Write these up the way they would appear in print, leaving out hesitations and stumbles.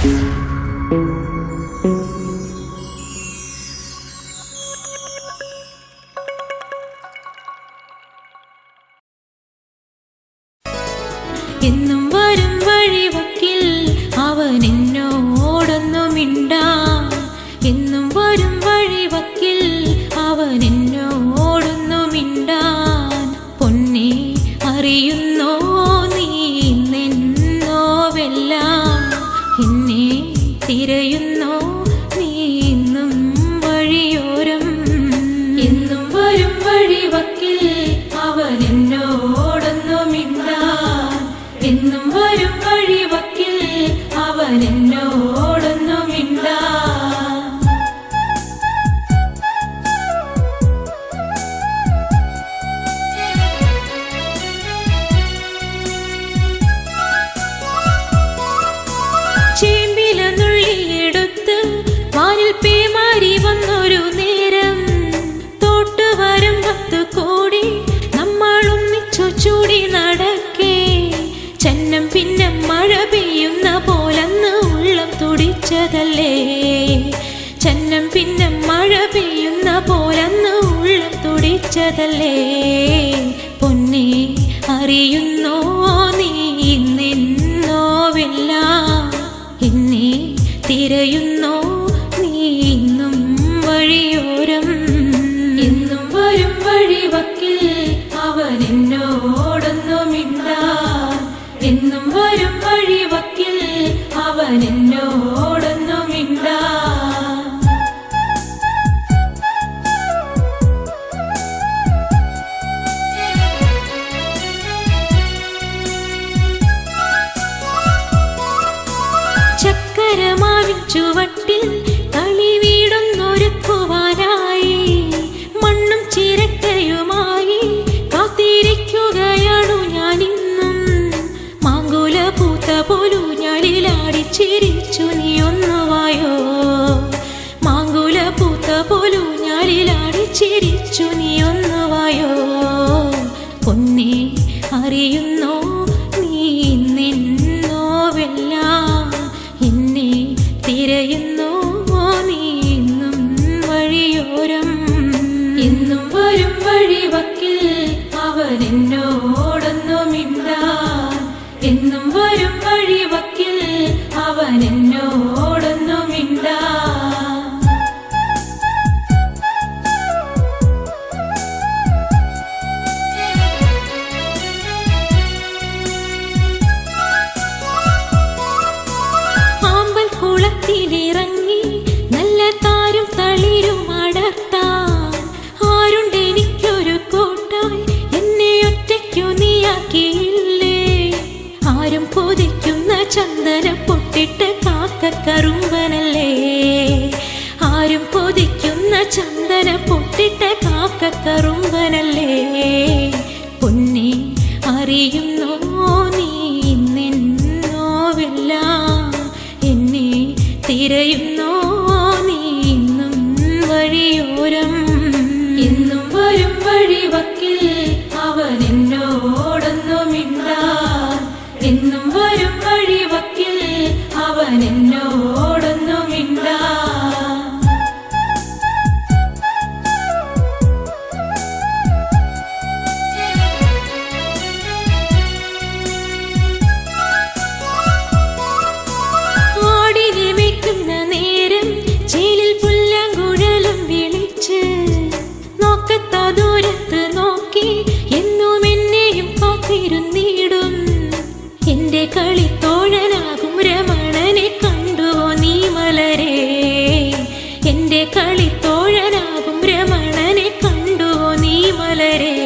എന്നും വരും വഴിവക്കിൽ അവൻ എന്നോടൊന്നു മിണ്ടാൻ, എന്നും വരും വഴിവക്കിൽ അവൻ എന്നോടൊന്നു മിണ്ടാൻ. പൊന്നെ അറിയുന്നോ നീ നിന്നോവെല്ലാം, എന്നെ തിരയുന്നോ നീ ഇന്നും വഴിയോരം. എന്നും വരും വഴിവക്കിൽ അവൻ എന്നോടൊന്നു മിണ്ടാൻ, എന്നും വരും വഴിവക്കിൽ അവൻ എന്നോടൊന്നു മിണ്ടാൻ. ചേമ്പില നുള്ളിയെടുത്ത് വാനിൽ പേമാരി വന്നൊരു നേരം, തോട്ടുവരും 10 കോടി നമ്മൾ ഒന്നിച്ചു ചൂടി നടക്കേ. ചന്നം പിന്നെ മഴ പെയ്യുന്ന പോലന്ന് ഉള്ളം തുടിച്ചതല്ലേ, ചന്നം പിന്നെ മഴ പെയ്യുന്ന പോലന്ന് ഉള്ളം തുടിച്ചതല്ലേ. പൊന്നെ അറിയുന്നോ നീ നിന്നോവെല്ലാം, എന്നെ തിരയുന്നോ നീ ഇന്നും വഴിയോരം. എന്നും വരും വഴിവക്കിൽ അവൻ എന്നോടൊന്നു മിണ്ടാൻ, എന്നും വരും വഴിവക്കിൽ അവൻ എന്നോടൊന്നു മിണ്ടാൻ. ചക്കരമാവിൻ ചുവട്ടിൽ കളി വീടൊന്നൊരുക്കുവാനായി മണ്ണും ചിരട്ടയുമായി കാത്തിരിക്കുകയാണു ഞാനിന്നും. മാങ്കുല പൂത്ത പോലും ഞാലിലാടി ചിരിച്ചു നീ ഒന്നുവായോ, മാങ്കുല പൂത്ത പോലും ഞാലിലാടി ചിരിച്ചു നീ ഒന്നുവായോ. പൊന്നെ അറിയുന്നോ നീ നിന്നോവെല്ലാം, എന്നെ തിരയുന്നോ നീ ഇന്നും വഴിയോരം. എന്നും വരും വഴിവക്കിൽ അവൻ എന്നോടൊന്നു മിണ്ടാൻ, എന്നും വരും വഴിവക്കിൽ അവൻ എന്നോടൊന്നു മിണ്ടാൻ. ആമ്പൽ കുളത്തിലിറങ്ങി നല്ല താരും തളിരും അടർത്താൻ ആരുണ്ടെനിക്കൊരു കോട്ടായി, എന്നെ ഒറ്റയ്ക്കു നീയാക്കിയില്ലേ. ആരും കൊതിക്കുന്ന ചന്ദന പൊട്ടിട്ട് കാക്കക്കറുമ്പനല്ലേ, ആരും കൊതിക്കുന്ന ചന്ദന പൊട്ടിട്ട് കാക്കക്കറുമ്പനല്ലേ. പൊന്നെ അറിയുന്നോ നീ നിന്നോവെല്ലാം, എന്നെ തിരയുന്നോ നീ ഇന്നും വഴിയോരം. എന്നും വരും വഴിവക്കിൽ അവൻ എന്നോടൊന്നു മിണ്ടാൻ, എന്നും വരും വഴിവക്കിൽ അവൻ എന്നോടൊന്നു മിണ്ടാൻ. ആടിനെ മേയ്ക്കുന്ന നേരം ചേലിൽ പുല്ലാങ്കുഴലും വിളിച്ച് നോക്കത്ത ദൂരത്ത് നോക്കി എന്നും എന്നെയും കാത്തിരുന്നിടും. എന്റെ കളിത്തോഴനാകും രമണനെ കണ്ടുവോ നീ മലരേ, എന്റെ കളിത്തോഴനാകും രമണനെ കണ്ടുവോ നീ മലരേ.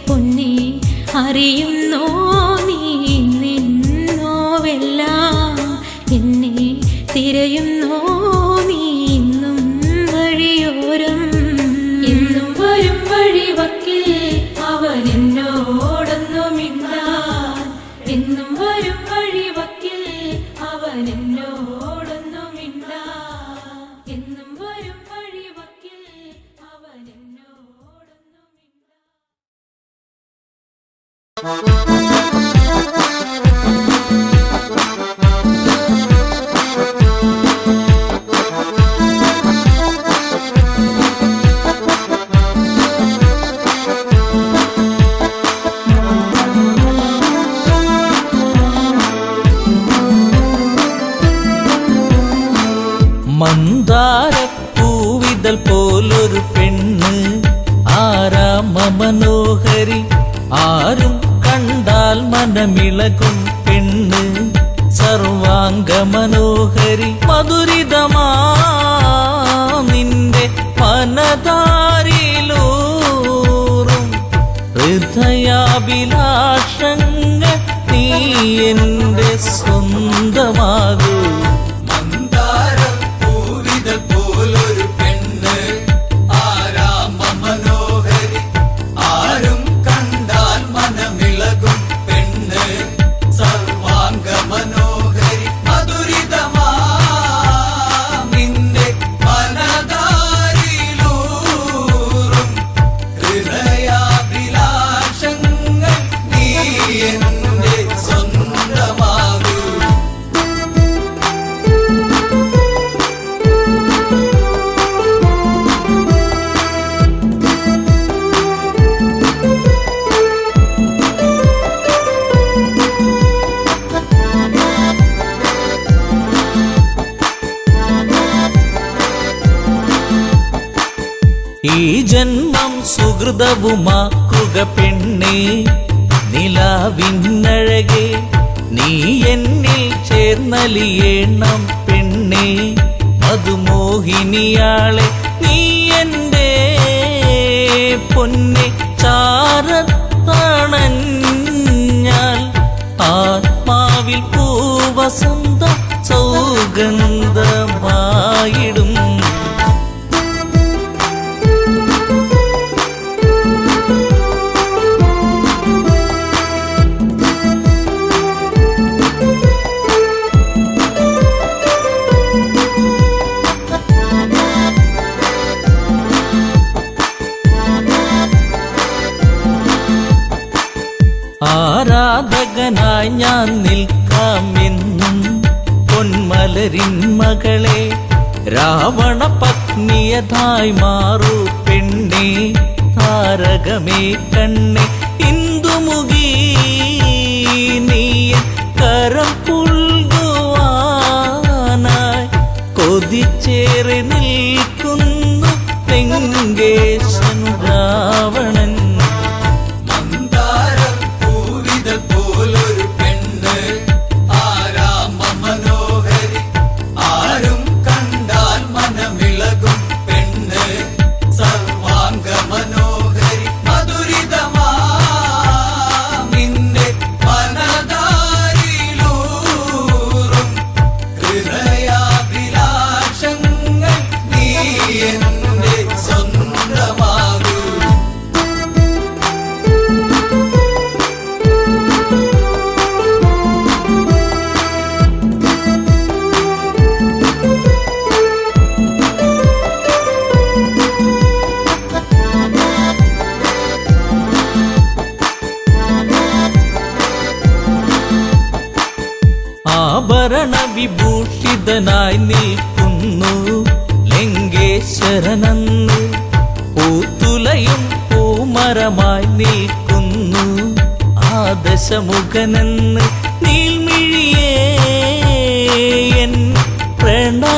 പൊന്നെ അറിയുന്നോ നീ നിന്നോവെല്ലാം, എന്നെ തിരയുന്നോ നീ ഇന്നും വഴിയോരം. എന്നും വരും വഴിവക്കിൽ അവൻ എന്നോടൊന്നു മിണ്ടാൻ, എന്നും വരും വഴിവക്കിൽ അവൻ എന്നോടൊന്നു മിണ്ടാൻ, എന്നും വരും വഴിവക്കിൽ അവൻ എന്നോടൊന്നു മിണ്ടാൻ. മന്ദാരപ്പൂവിതൽ പോലൊരു പെണ്ണ് ആരാമ മനോഹരി ആരും കണ്ടാൽ മനമിളകും പെണ്ണ് സർവാംഗ മനോഹരി മധുരിതമാ നിന്റെ മനതാരിലൂറും ഹൃദയാഭിലാഷങ്ങൾ നീ എന്റെ സ്വന്തമാകൂ ഈ ജന്മം സുഹൃതവുമാക്കുക പെണ്ണേ നിലാവിന്നഴകെ നീ എന്നിൽ ചേർന്നലിയേണം പെണ്ണേ മധുമോഹിനിയാളെ നീ എൻ്റെ പൊന്നെ ചാരത്തണഞ്ഞാൽ ആത്മാവിൽ പൂവസന്ത സൗഗന്ധമായിടും ആരാധകനായി ഞാൻ നിൽക്കാമെന്നും പൊന്മലരിൻ മകളെ രാവണ പത്നിയതായി മാറൂ പെണ്ണേ താരകമേ കണ്ണേ ഇന്ദുമുഖി നീ കരം പുൽകുവാനായി കൊതിച്ചേറി നിൽക്കുന്നു ലങ്കേശൻ രാവണൻ ആഭരണ വിഭൂഷിതനായി നിൽക്കുന്നു ലങ്കേശ്വരനന്ന് പൂത്തുലയും പൂമരമായി നിൽക്കുന്നു ആദശമുഖനെന്ന് നീൽമിഴിയേ എൻ പ്രണയാങ്കുരങ്ങൾ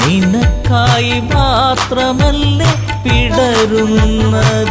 നിനക്കായി മാത്രമല്ലേ പിടരുന്നതിന്ന്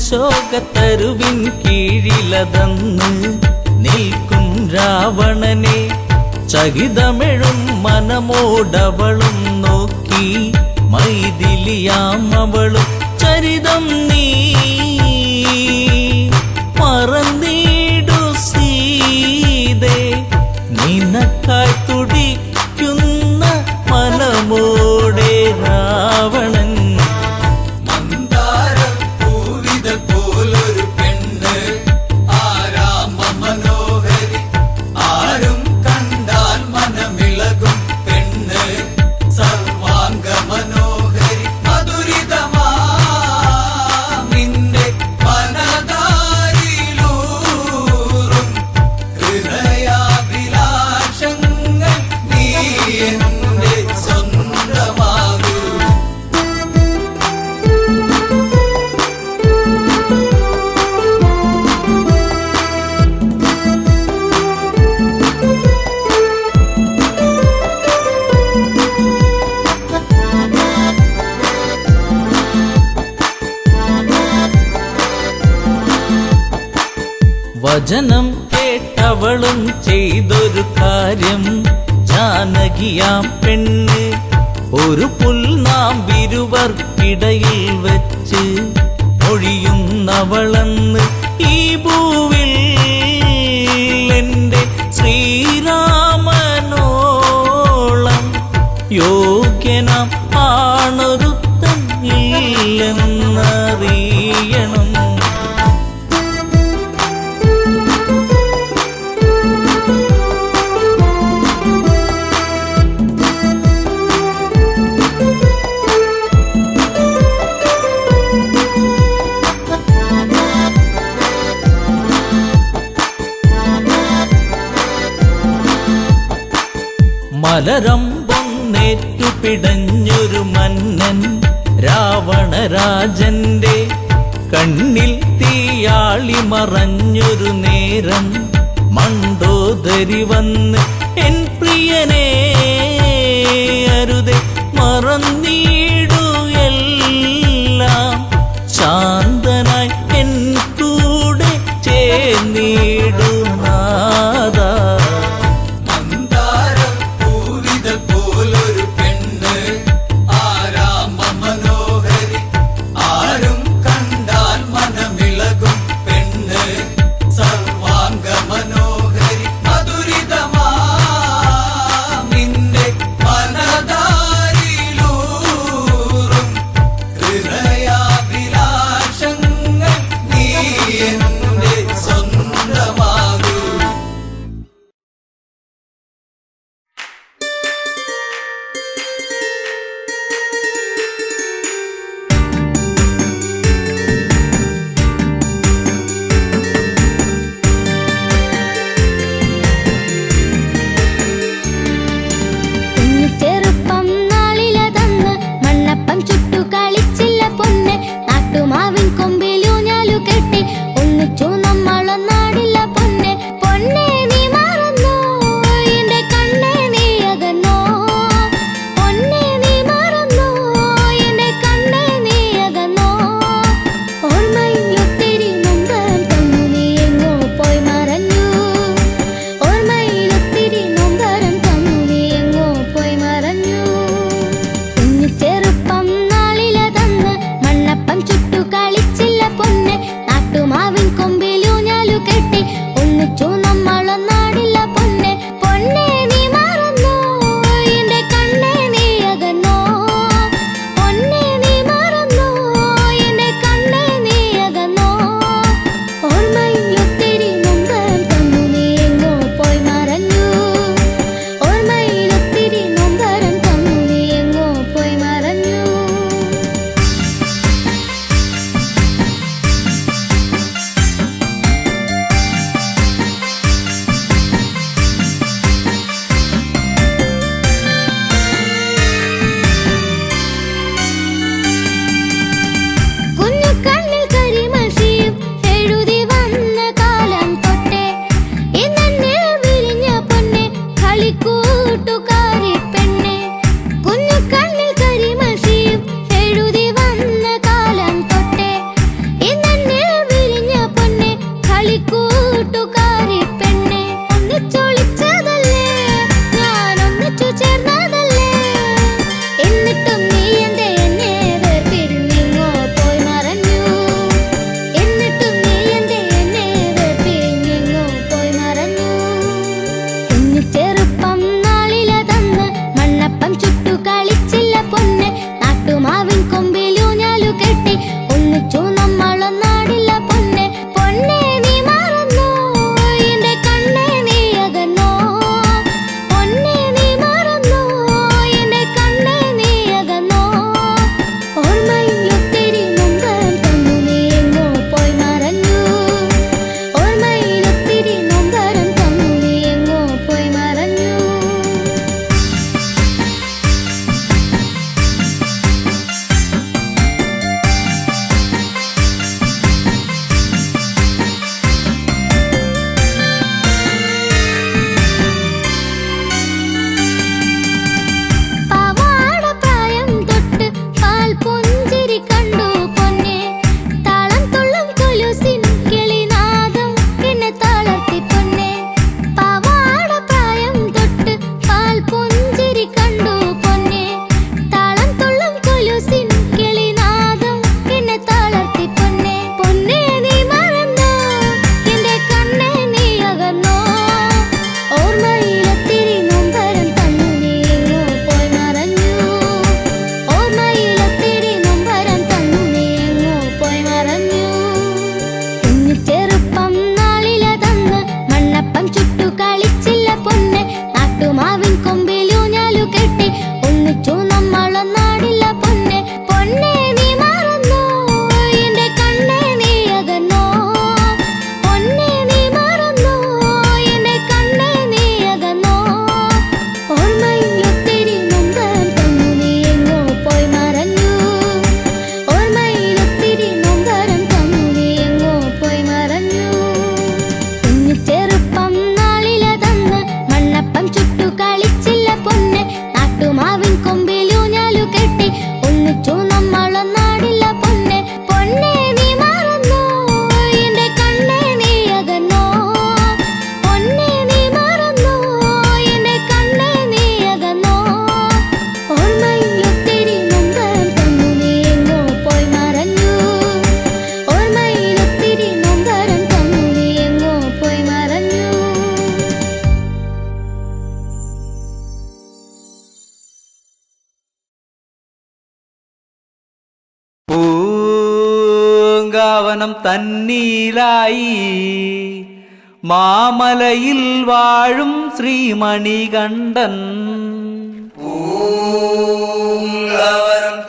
പൊന്നശോകത്തരുവിൻ കീഴിലതന്ന് നിൽക്കും രാവണനെ ചകിതമെഴും മനമോടവളും നോക്കി മൈഥിലിയാം അവളും ചരിതം നീ മറന്നീടു സീതേ നിനക്കായി തുടിക്കുന്ന മനമോടെ രാവണൻ സർവാംഗ മനോഹരി മധുരിതമാ വചനം കേട്ടവളും ചെയ്തൊരു കാര്യം, ജാനകിയാം പെണ്ണ് ഒരു പുൽനാമ്പിരുവർക്കിടയിൽ വെച്ച് ഒഴിയുന്നവളെന്ന് ഈ ഭൂവിൽ എൻ്റെ ശ്രീരാമനോളം യോഗ്യനാം ആണൊരുത്തൻ ഇല്ലെന്നറിയണം. മലരമ്പൊന്നേറ്റു പിടഞ്ഞൊരു മന്നൻ രാവണരാജന്റെ കണ്ണിൽ തീയാളി മറഞ്ഞൊരു നേരം, മണ്ടോദരി വന്ന് എൻ പ്രിയനെ അരുതേ മറന്നീടു എല്ലാം, ശാന്തനായി എൻ കൂടെ ചേർന്നിടു നാദാ. പൂങ്കാവനം തന്നീലായി മാമലയിൽ വാഴും ശ്രീമണികണ്ഠൻ. പൂങ്കാവനം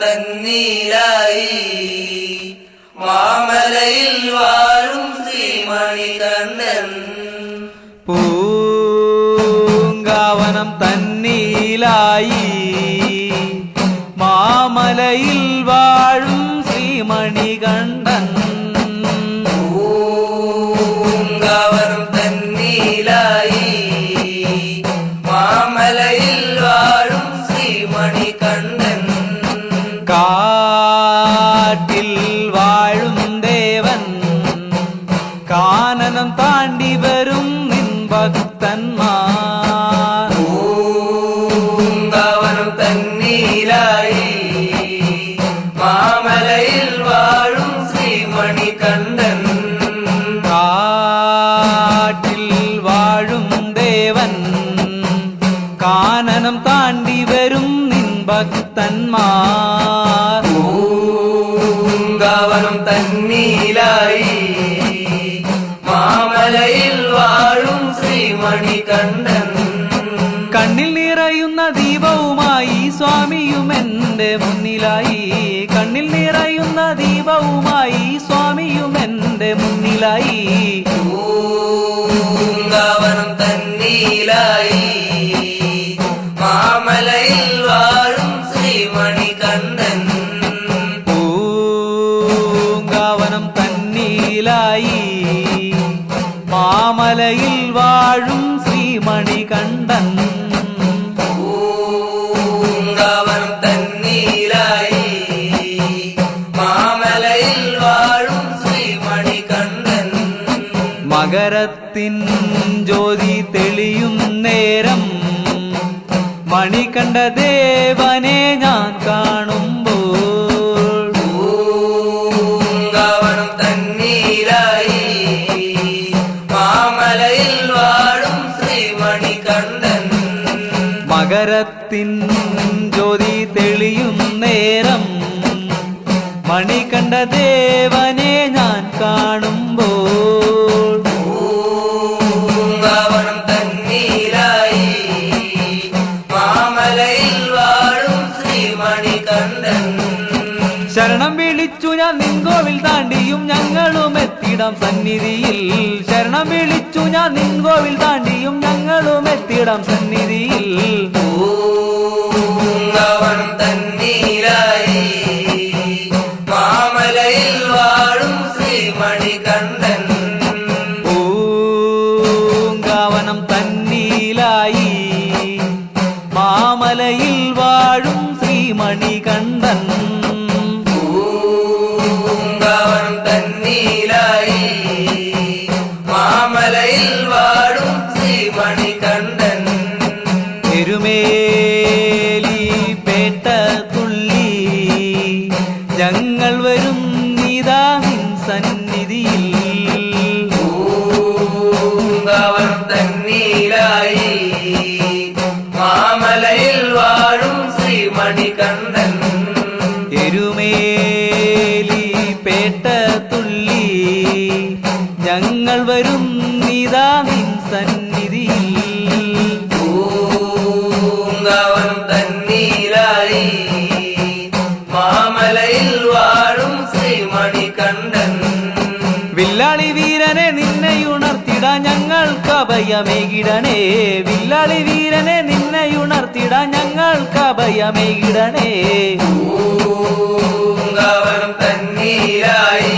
തന്നീലായി മാമലയിൽ വാഴും ശ്രീമണികണ്ഠൻ. പൂങ്കാവനം തന്നീലായി മാമലയിൽ വാഴും ശ്രീമണികണ്ഠൻ. പൂങ്കാവനം തന്നീലായി മാമലയിൽ വാഴും ശ്രീമണികണ്ഠൻ. കാട്ടിൽ വാഴും ദേവൻ കാനനം താണ്ടി വരും നിൻ ഭക്തന്മാർ. പൂങ്കാവനം തന്നീലായി മാമലയിൽ വാഴും ശ്രീമണികണ്ഠൻ. കാട്ടിൽ വാഴും ദേവൻ കാനനം താണ്ടി വരും നിൻ ഭക്തന്മാർ. പൂങ്കാവനം തന്നീലായി മാമലയിൽ വാഴും ശ്രീമണികണ്ഠൻ. കണ്ണിൽ നിറയുന്ന ദീപവുമായി സ്വാമിയും എന്റെ മുന്നിലായി. കണ്ണിൽ നിറയുന്ന ദീപവുമായി സ്വാമിയും എന്റെ മുന്നിലായി. പൂങ്കാവനം തന്നീലായി മാമലയിൽ വാഴും ശ്രീമണികണ്ഠൻ. പൂങ്കാവനം തന്നീലായി മാമലയിൽ വാഴും ശ്രീമണികണ്ഠൻ. പൂങ്കാവനം തന്നീലായി മാമലയിൽ വാഴും ശ്രീമണികണ്ഠൻ. മകരത്തിൻ ജ്യോതി തെളിയും നേരം മണികണ്ഠ ദേവനെ ഞാൻ കാണുമ്പോൾ. പൂങ്കാവനം തന്നീലായി മാമലയിൽ വാഴും ശ്രീമണികണ്ഠൻ. മകരത്തിൻ ജ്യോതി തെളിയും നേരം മണികണ്ഠ ദേവനെ ഞാൻ കാണുമ്പോൾ. പൂങ്കാവനം തന്നീലായി മാമലയിൽ വാഴും ശ്രീമണികണ്ഠൻ. ശരണം വിളിച്ചു ഞാൻ നിൻകോവിൽ താണ്ടിയും ഞങ്ങളും എത്തിടാം സന്നിധിയിൽ. ശരണം വിളിച്ചു ഞാൻ നിൻകോവിൽ താണ്ടിയും ഞങ്ങളും എത്തിടാം സന്നിധിയിൽ. പൂങ്കാവനം തന്നീലായി മാമലയിൽ വാഴും ശ്രീമണികണ്ഠൻ. പൂങ്കാവനം തന്നീലായി മാമലയിൽ വാഴും ശ്രീമണികണ്ഠൻ. പൂങ്കാവനം തന്നീലായി മാമലയിൽ വാഴും ശ്രീമണികണ്ഠൻ. എരുമേലി പേട്ട തുള്ളി ഞങ്ങൾ വരും നീതാ നിൻ സന്നിധിയിൽ. പൂങ്കാവനം തന്നീലായി മാമലയിൽ വാഴും ശ്രീമണികണ്ഠൻ. എരുമേലി പേട്ട തുള്ളി ഞങ്ങൾ വരും നീതാ നിൻ സന്നിധിയിൽ. പൂങ്കാവനം തന്നീലായി മാമലയിൽ വാഴും ശ്രീമണികണ്ഠൻ. വില്ലാളി വീരനെ നിന്നെയുണർത്തിടാ ഞങ്ങൾക്ക് അഭയമേകിടണേ. വില്ലാളി വീരനെ നിന്നെയുണർത്തിടാ ഞങ്ങൾക്ക് അഭയമേകിടണേ. പൂങ്കാവനം തന്നീലായി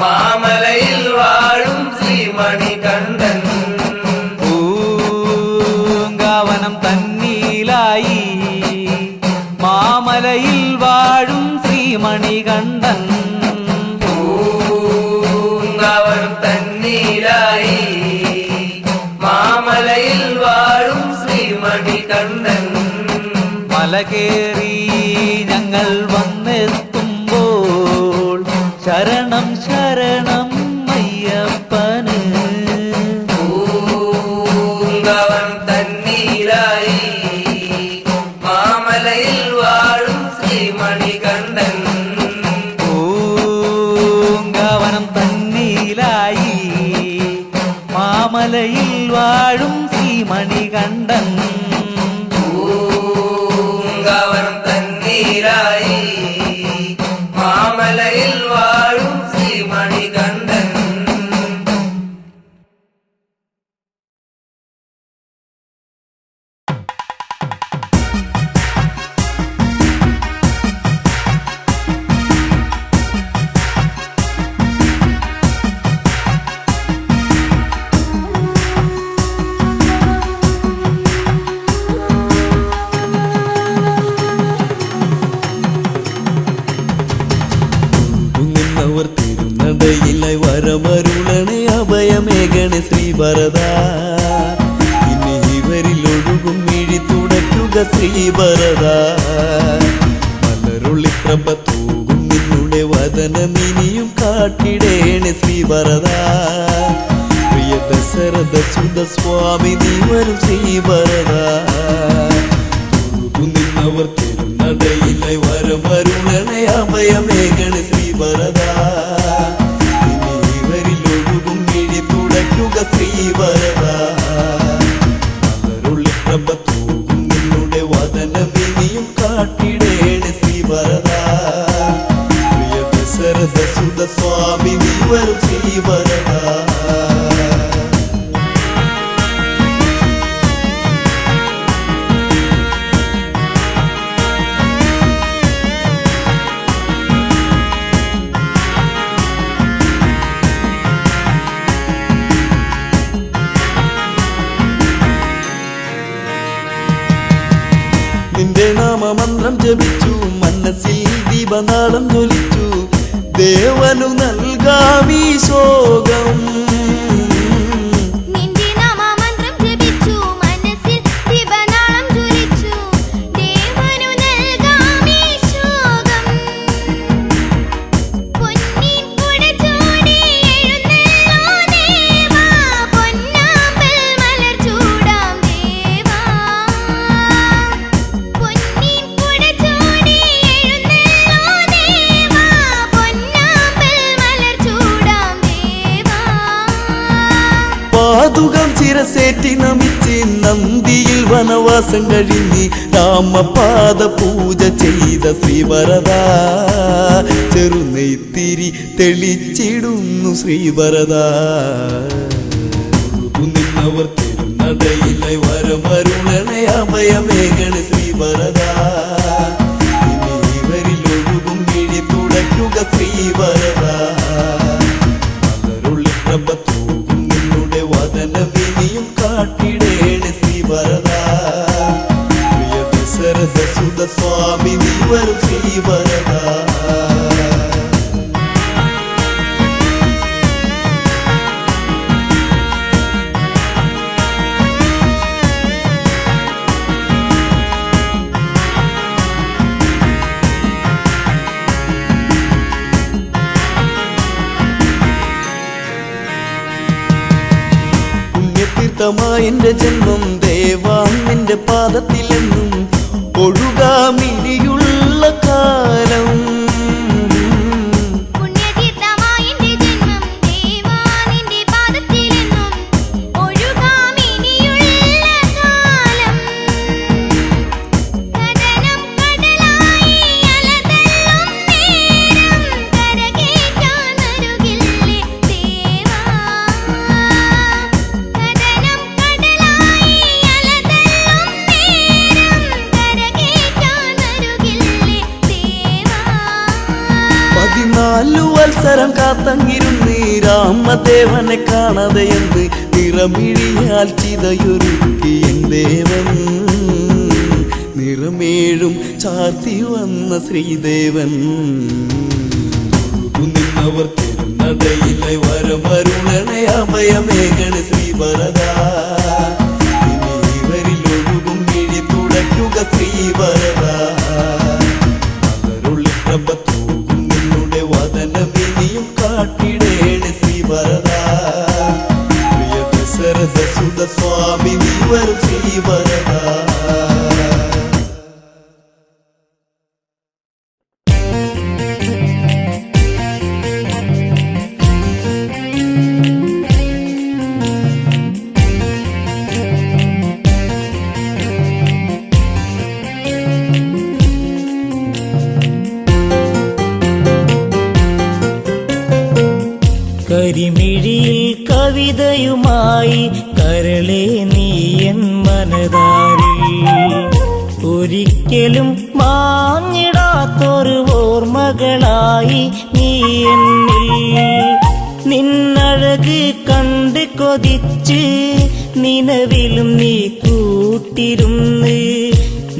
മാമലയിൽ വാഴും ശ്രീമണികണ്ഠൻ. പൂങ്കാവനം തന്നീലായി മാമലയിൽ വാഴും ശ്രീമണികണ്ഠൻ. പൂങ്കാവനം തന്നീലായി മാമലയിൽ വാഴും ശ്രീമണികണ്ഠൻ. മല കേറി ഞങ്ങൾ വന്നെത്തുമ്പോൾ ശരണം ശരണം അയ്യപ്പന്. പൂങ്കാവനം തന്നീലായി മാമലയിൽ വാഴും ശ്രീമണികണ്ഠൻ. വാഴും ശ്രീമണികണ്ഠൻ പൂങ്കാവനം തന്നീരായി മാമലയിൽ വാഴും ശ്രീമണികണ്ഠൻ. നിന്നവർ തിരുനടയിലായി വരമരുളണേ അഭയമേകണേ ശ്രീഭരത. ഇനി ഇവരിൽ ഒഴുകും മിഴി തുടയ്ക്കുക ശ്രീഭരത. മലരുള്ളി പ്രഭ തൂകും നിന്നുടെ വദനമിനിയും കാട്ടിടേണേ ശ്രീഭരത. പ്രിയ ദശരഥ സുത സ്വാമി നീ വരും ശ്രീഭരത. നിന്നവർ തിരുനടയിലായി വരമരുളണേ അഭയമേകണേ ശ്രീഭരത. ഇനി ഇവരിൽ ഒഴുകും മിഴി തുടയ്ക്കുക ശ്രീഭരത. മലരുള്ളി പ്രഭ തൂകും നിന്നുടെ വദനമിനിയും കാട്ടിടേണേ ശ്രീഭരത. പ്രിയ ദശരഥ സുത സ്വാമി നീ വരും ശ്രീഭരത. നിന്റെ നാമമന്ത്രം ജപിച്ചു മനസ്സിൽ ദീപനാളം ജ്വലിച്ചു ദേവനു നൽകാമീ ശോകം. നിന്റെ നാമമന്ത്രം ജപിച്ചു മനസ്സിൽ ദീപനാളം ജ്വലിച്ചു ദേവനു നൽകാമീ ശോകം. പൊന്നിൻ കുട ചൂടി എഴുന്നള്ളോ ദേവാ പൊന്നാമ്പൽ മലർ ചൂടാം ദേവാ. പൊന്നിൻ കുട ചൂടി എഴുന്നള്ളോ ദേവാ പൊന്നാമ്പൽ മലർ ചൂടാം ദേവാ. പാതുകം ചിരസേറ്റി നമിച്ച് നന്ദിയിൽ വനവാസം കഴിഞ്ഞ് രാമപാദ പൂജ ചെയ്ത ശ്രീഭരത. ചെറുനെയ്ത്തിരി തെളിച്ചിടുന്നു ശ്രീഭരത. നിന്നവർ തിരുനടയിലായി വരമരുളണേ അഭയമേകണേ ശ്രീഭരത. ഇനി ഇവരിൽ ഒഴുകും മിഴി തുടയ്ക്കുക ശ്രീഭരത. മലരുള്ളി പ്രഭ തൂകും നിന്നുടെ വദനമിനിയും കാട്ടിടേണേ ശ്രീഭരത. പ്രിയ ദശരഥ സുത സ്വാമി നീ വരും ശ്രീഭരത. പുണ്യതീർത്ഥമായെന്റെ ജന്മം ദേവാ നിന്റെ പാദത്തിലെന്നും ഒഴുകാമിനിയുള്ള കാലം. പുണ്യതീർത്ഥമായ എന്റെ ജന്മം ദേവാ നിന്റെ പാദത്തിലെന്നും ഒഴുകാമിനിയുള്ള കാലം. കടനം കടലായി അലതള്ളും നേരം കരകേറ്റാനരുകില്ലേ ദേവാ. കടനം കടലായി അലതള്ളും നേരം കരകേറ്റാനരുകില്ലേ ദേവാ. 14 വത്സരം കാത്തങ്ങിരുന്ന് രാമദേവനെ കാണാതെയെന്ന് നിറമിഴിയാൽ ചിതയൊരുക്കി എൻ ദേവൻ. നിറമേഴും ചാർത്തി വന്ന ശ്രീദേവൻ. നിന്നവർ തിരുനടയിലായി വരമരുളണേ അഭയമേകണേ ശ്രീഭരത. ഇനി ഇവരിൽ ഒഴുകും മിഴി തുടയ്ക്കുക ശ്രീഭരത. മലരുള്ളി പ്രഭ തൂകും നിന്നുടെ വദനമിനിയും കാട്ടിടേണേ ശ്രീഭരത. പ്രിയ ദശരഥ സുത സ്വാമി നീ വരും ശ്രീഭരത. കരിമിഴിയിൽ കവിതയുമായി കരളെ നീയൻ മനതാരിൽ ഒരിക്കലും മാഞ്ഞിടാത്തൊരു ഓർമ്മകളായി നീ എന്നിൽ നിന്നഴക് കണ്ട് കൊതിച്ച് നിലവിലും നീ കൂട്ടിരുന്ന്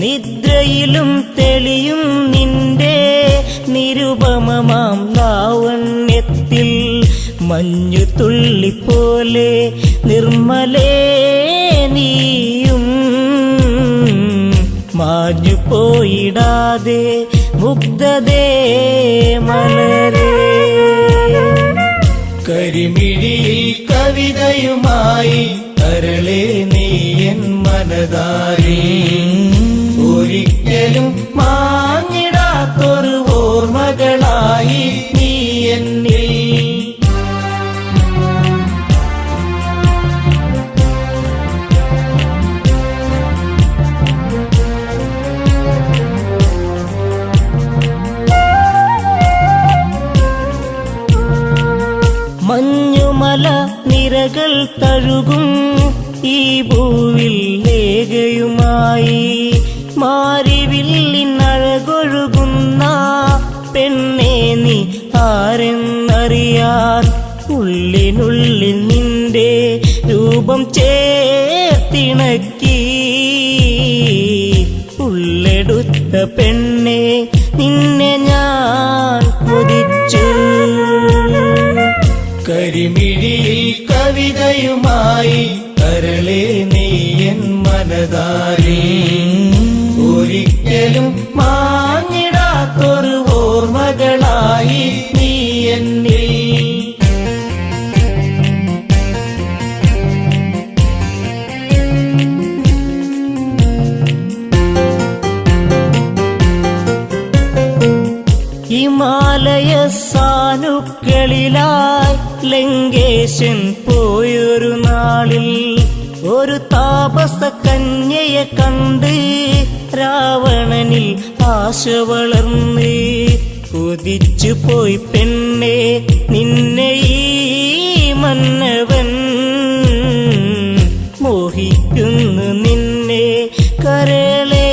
നിദ്രയിലും തെളിയും നിന്റെ നിരുപമമാം ലാവണ്യത്തിൽ മഞ്ഞു തുള്ളിപ്പോലെ നിർമ്മലേ നീയും മാഞ്ഞു പോയിടാതെ മുഗ്ധതേ മലരേ കരിമിഴിയിൽ കവിതയുമായി കരളെ നീയൻ മനതാരിൽ ഒരിക്കലും മാഞ്ഞിടാത്തൊരു ഓർമ്മകളായി നീ എന്നിൽ മഞ്ഞുമല നിരകൾ തഴുകും ഈ ഭൂവിൽ ലേഖയുമായി മാരിവില്ലിനഴകൊഴുകുന്ന പെണ്ണെ നീ ആരെന്നറിയാൻ ഉള്ളിനുള്ളിൽ നിന്റെ രൂപം ചേർത്തിണക്കി ഉള്ളെടുത്ത പെണ്ണെ നിന്നെ ഞാൻ കൊതിച്ചു കരിമിഴിയിൽ കവിതയുമായി കരളെ നീയൻ മനതാരിൽ ഒരിക്കലും മാഞ്ഞിടാത്തൊരു ഓർമ്മകളായി നീ എന്നിൽ ഹിമാലയ സാനുക്കളിലായി ലങ്കേശൻ പോയൊരു നാളിൽ ഒരു താപസ കന്യയെ കണ്ട് രാവണനിൽ ആശ വളർന്ന് കുതിച്ചു പോയി പെണ്ണെ നിന്നെ ഈ മന്നവൻ മോഹിക്കുന്നു നിന്നെ കരളെ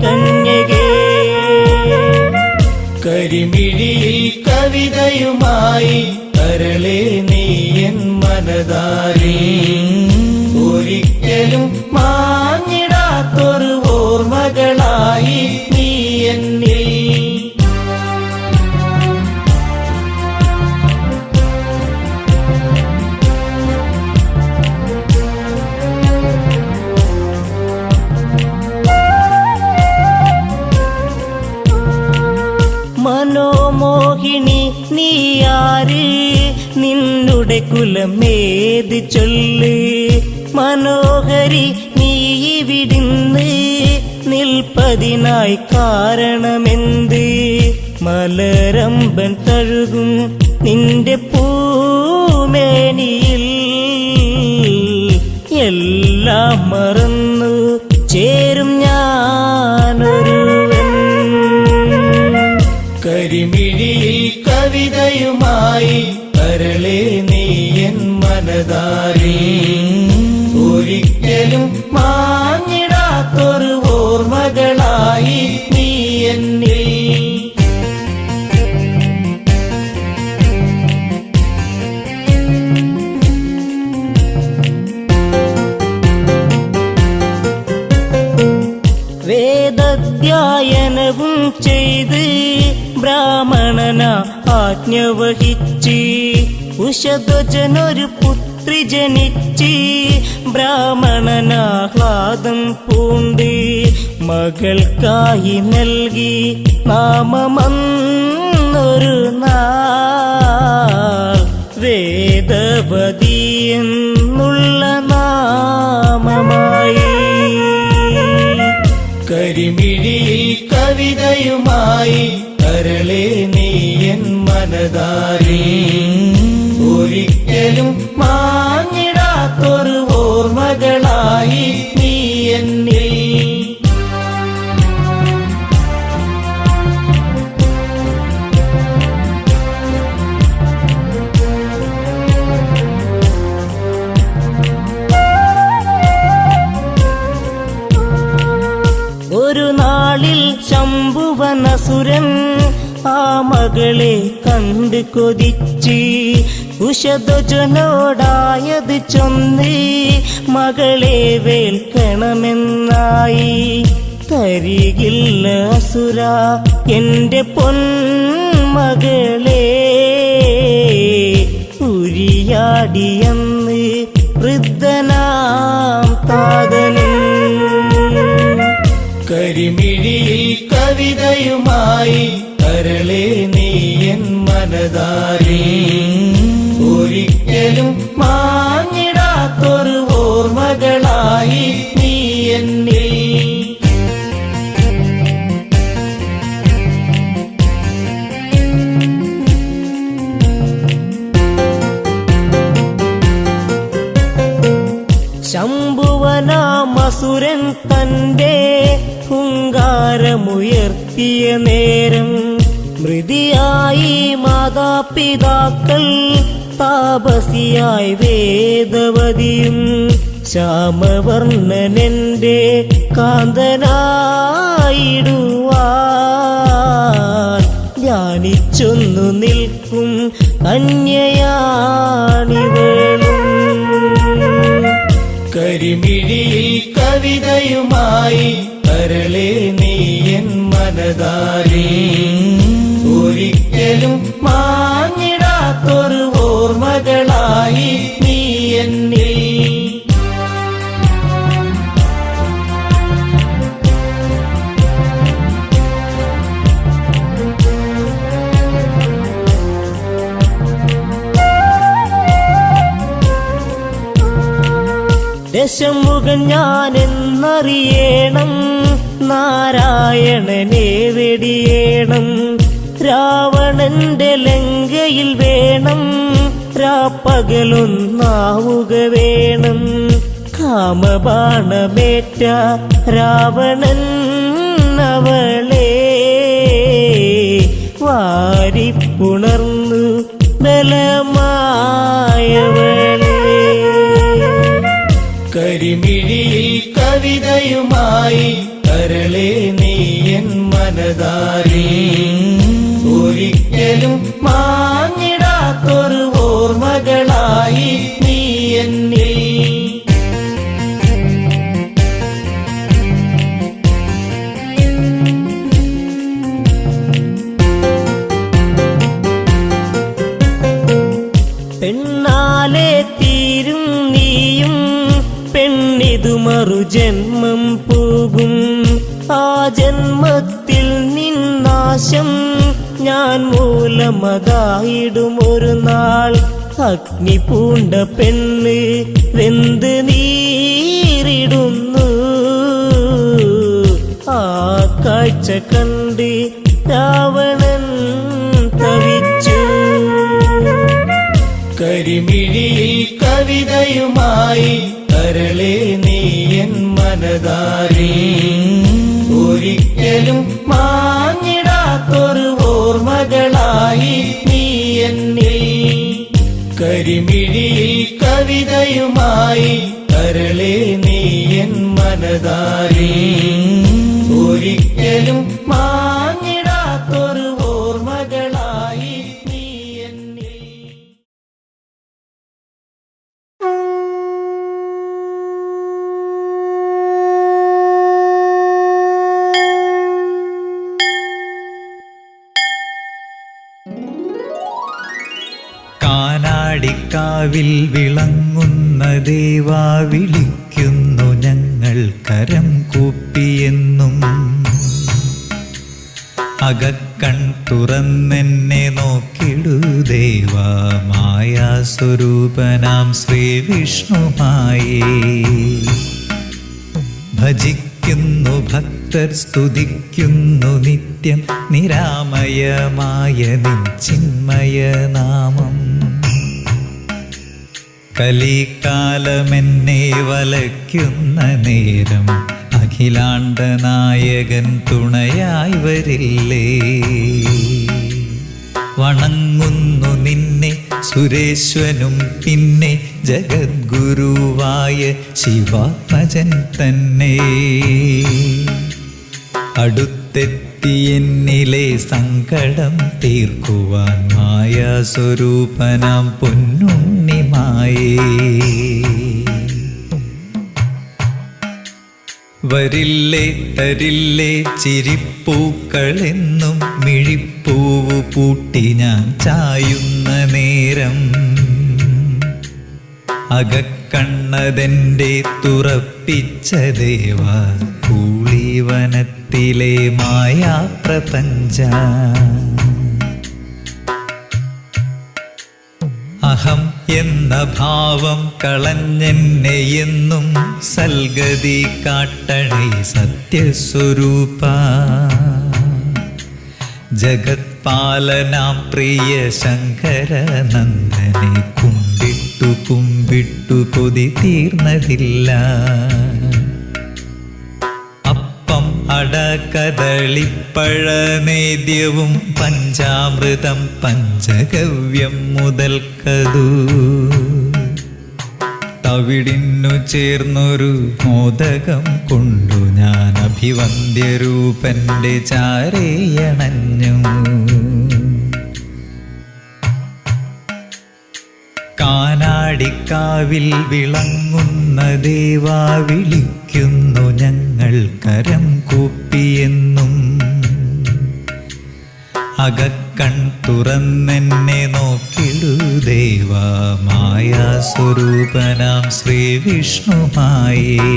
കന്യകേ കരിമിഴിയിൽ കവിതയുമായി കരളെ നീയൻ മനതാരിൽ ഒരിക്കലും മാഞ്ഞിടാത്തൊരു ഓർമ്മകളായി നീ എന്നിൽ മനോമോഹിനി നീയാര് നിന്നുടെ കുലമേത് ചൊല്ല് മനോഹരി നീ വിടുന്ന് നിൽപ്പതിനായി കാരണമെന്ത് മലരമ്പൻ തഴുകും നിന്റെ പൂമേനിയിൽ എല്ലാം മറന്നു ചേരും ഞാനൊരുവൻ കരിമിഴിയിൽ കവിതയുമായി കരളെ നീയൻ മനതാരിൽ ഒരിക്കലും മാഞ്ഞിടാത്തൊരു ഓർമ്മകളായി നീ എന്നിൽ വേദധ്യായനവും ചെയ്ത് ബ്രാഹ്മണന ആജ്ഞ വഹിച്ച് ഉഷധ്വജനൊരു പുത്രി ജനിച്ച് ബ്രാഹ്മണനാഹ്ലാദം പൂണ്ട് മകൾക്കായി നൽകി നാമമന്നൊരു നാൾ വേദവതി എന്നുള്ള നാമമായി കരിമിഴിയിൽ കവിതയുമായി കരളെ നീയൻ മനതാരിൽ ഒരിക്കലും മാഞ്ഞിടാത്തൊരു ഓർമ്മകളായി നീ എന്നിൽ അസുരൻ ആ മകളെ കണ്ട് കൊതിച്ച് കുശധ്വജനോടായത് ചൊന്ന് മകളെ വേൽക്കണമെന്നായി. തരികില്ല അസുര എന്റെ പൊന്മകളെ, ഉരിയാടിയെന്ന് വൃദ്ധനാം താതനും. കരിമിഴിയിൽ കവിതയുമായി കരളെ നീ എൻ മനതാരി, ഒരിക്കലും മാഞ്ഞിടാത്തൊരു ഓർമ്മകളായി നീ എന്നിൽ. ശംഭുവനാമസുരൻ തന്റെ ഹുങ്കാരമുയർത്തിയ നേരം മൃതിയായി മാതാപിതാക്കൾ, താപസിയായി വേദവതിയും. ശ്യാമവർണ്ണനെന്റെ കാന്തനായിടുവാൻ ധ്യാനിച്ചൊന്നു നിൽക്കും കന്യയാണിവളും. കരിമിഴിയിൽ കവിതയുമായി കരളെ നീ എൻ മനതാരി, ഒരിക്കലും മാഞ്ഞിടാത്തൊരു ഓർമ്മകളായി നീ എന്നിൽ. ദശമുഖൻ ഞാനെന്നറിയണം, നാരായണനെ വെടിയേണം. രാവണന്റെ ലങ്കയിൽ വേണം, രാപ്പകലൊന്നാവുക വേണം. കാമബാണമേറ്റ രാവണൻ അവളെ വാരിപ്പുണർന്നു ബലമായവളെ. കരിമിഴിയിൽ കവിതയുമായി കരളെ നീ എൻ മനതാരി, ഒരിക്കലും മാഞ്ഞിടാത്തൊരു ഓർമ്മകളായി നീ എന്നിൽ. പെണ്ണാലെ തീരും നീയും, പെണ്ണിതു മറുജന്മം പോകും. ആ ജന്മത്തിൽ നിന്നാശം ഞാൻ മൂലമതായിടുമൊരു നാൾ. അഗ്നി പൂണ്ട പെണ്ണ് വെന്ത് നീറിടുന്നു, ആ കാഴ്ച കണ്ട് രാവണൻ തവിച്ചു. കരിമിഴിയിൽ കവിതയുമായി കരളെ നീ എൻ മനതാരി, ഒരിക്കലും മാഞ്ഞിടാത്തൊരു ഓർമ്മകളായി നീ എന്നിൽ. കരിമിഴിയിൽ കവിതയുമായി കരളെ നീ എൻ മനതാരി, ഒരിക്കലും മാഞ്ഞിടാത്തൊരു ഓർമ്മകളായി നീ എന്നിൽ. കാനാടിക്കാവിൽ വിളങ്ങുന്ന ദേവാ വിളിക്കുന്നു ഞങ്ങൾ കരം കൂപ്പിയെന്നും. അകക്കൺ തുറന്നെന്നെ നോക്കിടു ദേവാ, മായാസ്വരൂപനാം ശ്രീവിഷ്ണുമായി. ഭജിക്കുന്നു ഭക്തർ സ്തുതിക്കുന്നു നിത്യം, നിരാമയമായ നിൻ ചിന്മയ നാമം. കലികാലമെന്നെ വലയ്ക്കുന്ന നേരം അഖിലാണ്ട നായകൻ തുണയായി വരില്ലേ. വണങ്ങുന്നു നിന്നെ സുരേശ്വനും പിന്നെ ജഗദ്ഗുരുവായ ശിവാത്മജൻ തന്നെ. അടുത്തെത്തി എത്തി എന്നിലെ സങ്കടം തീർക്കുവാൻ മായാസ്വരൂപനാം പൊന്നുണ്ണിമായേ. വരില്ലേ തരില്ലേ ചിരിപ്പൂക്കളെന്നും മിഴിപ്പൂവ് പൂട്ടി ഞാൻ ചായുന്ന നേരം അകക്കണ്ണതെൻ്റെ തുറപ്പിച്ച ദേവ കൂളിവനത്തിലെ മായാപ്രപഞ്ച. അഹം എന്ന ഭാവം കളഞ്ഞെന്നെയെന്നും സൽഗതി കാട്ടണേ സത്യസ്വരൂപ. ജഗത്പാലനാം പ്രിയ ശങ്കരനന്ദനെ കുമ്പിട്ടു കുമ്പിട്ടു കൊതി തീർന്നതില്ല. അപ്പം അട കദളിപ്പഴനേദ്യവും പഞ്ചാമൃതം പഞ്ചഗവ്യം മുതൽക്കതു തവിടിന്നു ചേർന്നൊരു മോദകം കൊണ്ടു ഞാൻ അഭിവന്ദ്യരൂപന്റെ ചാരയണഞ്ഞു. കാനാടിക്കാവിൽ വിളങ്ങുന്ന ദേവാ വിളിക്കുന്നു ഞങ്ങൾ കരം കൂപ്പിയെന്നും. അകക്കൺ തുറന്നെന്നെ നോക്കിടു ദേവാ മായാസ്വരൂപനാം ശ്രീവിഷ്ണുമായേ.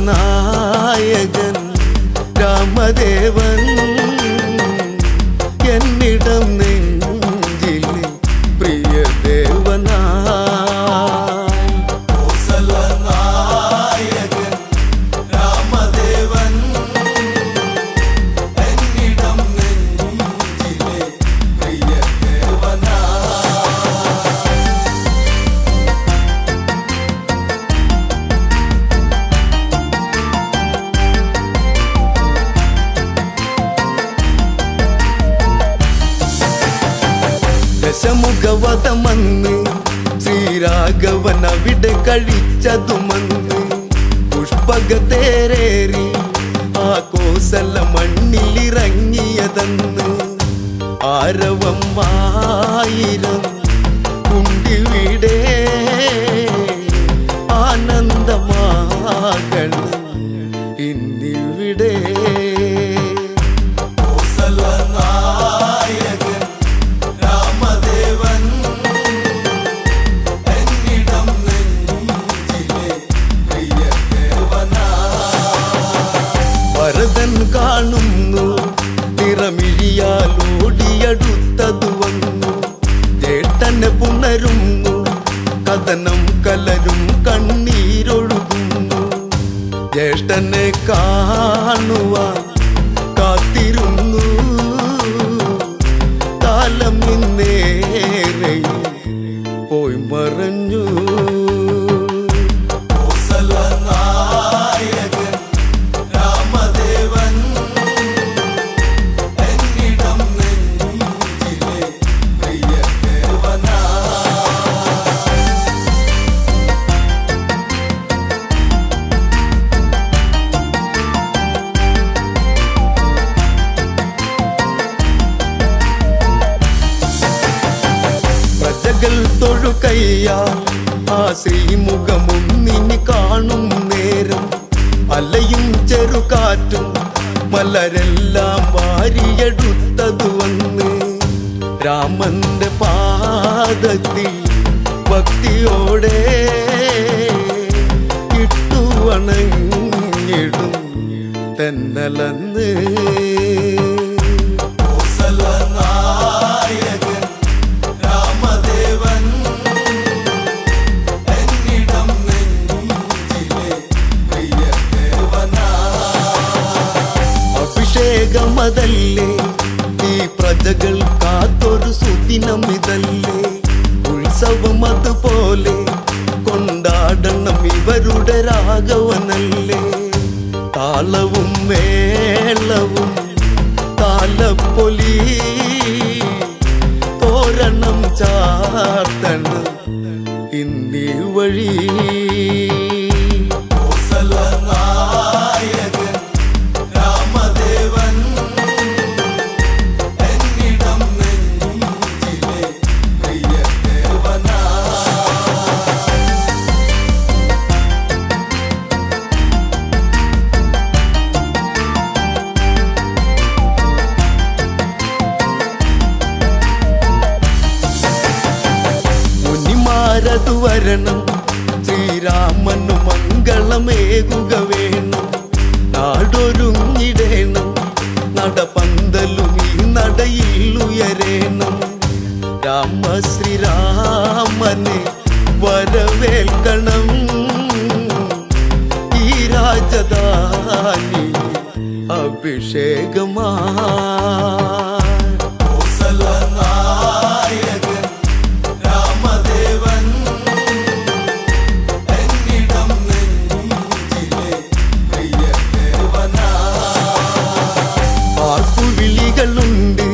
നായകൻ രാമദേവൻ എന്നിടം നെഞ്ചിൽ പ്രിയ ദേവനായി. നായകൻ രാമദേവൻ എന്നിടം നെഞ്ചിലെ പ്രിയ ദേവനായി. ദശമുഖവതമന്ന് ശ്രീരാഘവൻ അവിടെ കഴിച്ചതുമന്ന് പുഷ്പകത്തേരേറി ആ കോസല മണ്ണിലിറങ്ങിയതെന്ന് ആരവം ആയിരം കുണ്ടിവിടെ ആനന്ദമാകണം ഇന്നിവിടെ. ഭരതൻ കാണുന്നു നിറമിഴിയാലോടിയടുത്തതു വന്നു. ജ്യേഷ്ഠനെ പുണരുന്നു കഥനം കലരും കണ്ണീരൊഴുകുന്നു. ജ്യേഷ്ഠനെ കാണുവാൻ കാത്തിരുന്നു കാലം ഇന്നേറെ പോയി മറഞ്ഞു. നായകൻ രാമദേവൻ എന്നിടം നെഞ്ചിലെ പ്രിയ ദേവനായി. പ്രജകൾ തൊഴുകയ്യാ ആ ശ്രീമുഖമൊന്നിനി കാണും നേരം അലയും ചെറുകാറ്റും മലരെല്ലാം വാരിയെടുത്തതു വന്ന് രാമന്റെ പാദത്തിൽ ഭക്തിയോടെ ഇട്ടു വണങ്ങിടും തെന്നലന്ന്. നായകൻ രാമദേവൻ എന്നിടം നെഞ്ചിലെ പ്രിയ ദേവനായി. അഭിഷേകമതല്ലേ ഈ പ്രജകൾ കാത്തൊരു സുദിനം ഇതല്ലേ. ഉത്സവം അതുപോലെ കൊണ്ടാടണം ഇവരുടെ രാഘവനല്ലേ. താളവും മേളവും താലപ്പൊലി തോരണം ചാർത്തണം ഇന്നീ വഴി നായകൻ രാമദേവൻ എന്നിടം നെഞ്ചിലെ പ്രിയദേവനാ മുനിമാരതു വരണം ശ്രീരാമനു മംഗളമേകുക വേണം നാടൊരുങ്ങിടേണം നടപന്തലും ഈ നടയിൽ ഉയരേണം രാമ ശ്രീരാമനെ വരവേൽക്കണം ഈ രാജധാനി അഭിഷേകമാ നായകൻ രാമദേവൻ എന്നിടം നെഞ്ചിലെ പ്രിയദേവനാ ആർപ്പുവിളികളുണ്ട്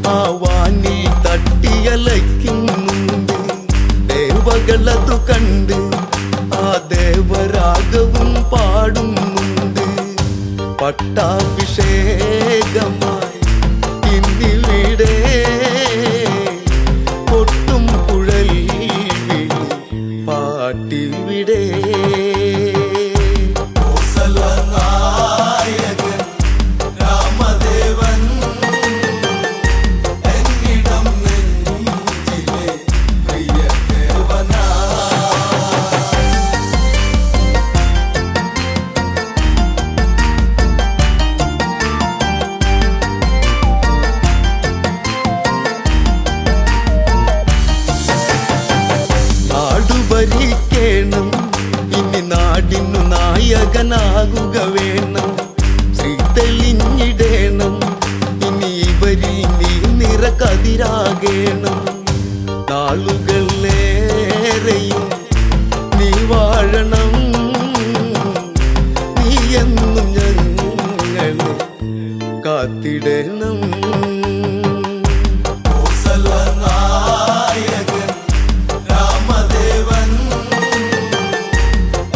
ആ വാനിൽ തട്ടിയലയ്ക്കുന്നുണ്ട് ദേവകളതു കണ്ട് ആ ദേവരാഗവും പാടുന്നുണ്ട് പട്ടാഭിഷേകമായി ഇന്നിവിടെ കൊട്ടും കുഴൽ വിളി പാട്ടിവിടെ നായകൻ രാമദേവൻ എന്നിടം നെഞ്ചിലെ പ്രിയദേവനാ ഭരിക്കണം ഇനി നാടിനു നായകനാകുക വേണം ശ്രീ തെളിഞ്ഞിടേണം ഇനി ഇവരിൽ നീ നിറകതിരാകേണം നാളുകളേറെയും നീ വാഴണം നീ എന്നും ഞങ്ങളെ കാത്തിടണം നായകൻ രാമദേവൻ